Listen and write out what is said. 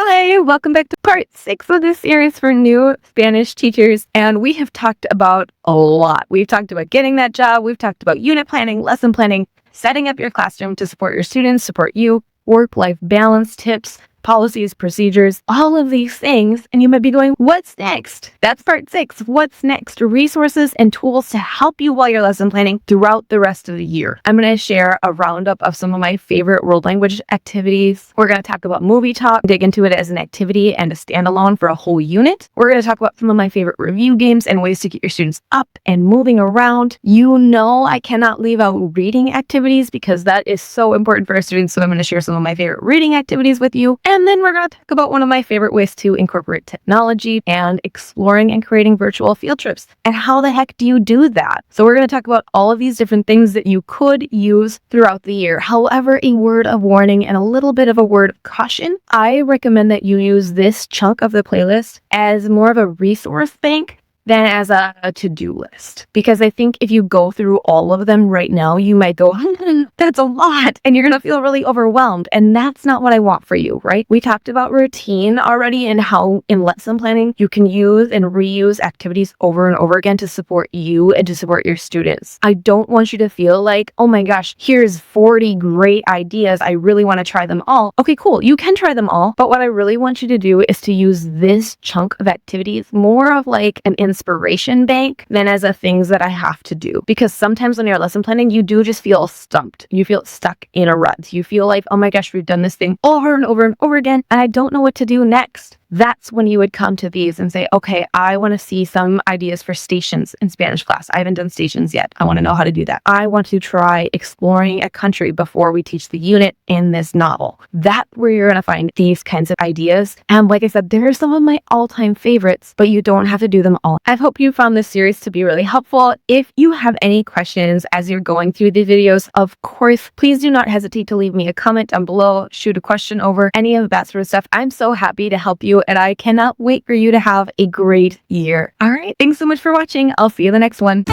Hi, welcome back to part 6 of this series for new Spanish teachers. And we have talked about a lot. We've talked about getting that job. We've talked about unit planning, lesson planning, setting up your classroom to support your students, support you, work-life balance tips, policies, procedures, all of these things. And you might be going, what's next? That's part 6. What's next? Resources and tools to help you while you're lesson planning throughout the rest of the year. I'm going to share a roundup of some of my favorite world language activities. We're going to talk about movie talk, dig into it as an activity and a standalone for a whole unit. We're going to talk about some of my favorite review games and ways to get your students up and moving around. You know, I cannot leave out reading activities because that is so important for our students. So I'm going to share some of my favorite reading activities with you. And then we're going to talk about one of my favorite ways to incorporate technology and exploring and creating virtual field trips. And how the heck do you do that? So we're going to talk about all of these different things that you could use throughout the year. However, a word of warning and a little bit of a word of caution. I recommend that you use this chunk of the playlist as more of a resource bank than as a to-do list. Because I think if you go through all of them right now, you might go, that's a lot, and you're going to feel really overwhelmed. And that's not what I want for you, right? We talked about routine already and how in lesson planning, you can use and reuse activities over and over again to support you and to support your students. I don't want you to feel like, oh my gosh, here's 40 great ideas. I really want to try them all. Okay, cool. You can try them all. But what I really want you to do is to use this chunk of activities more of like an inspiration bank than as a things that I have to do. Because sometimes when you're lesson planning, you do just feel stumped. You feel stuck in a rut. You feel like, oh my gosh, we've done this thing over and over and over again, and I don't know what to do next. That's when you would come to these and say, okay, I want to see some ideas for stations in Spanish class. I haven't done stations yet. I want to know how to do that. I want to try exploring a country before we teach the unit in this novel. That's where you're going to find these kinds of ideas. And like I said, there are some of my all-time favorites, but you don't have to do them all. I hope you found this series to be really helpful. If you have any questions as you're going through the videos, of course, please do not hesitate to leave me a comment down below, shoot a question over, any of that sort of stuff. I'm so happy to help you, and I cannot wait for you to have a great year. All right. Thanks so much for watching. I'll see you in the next one.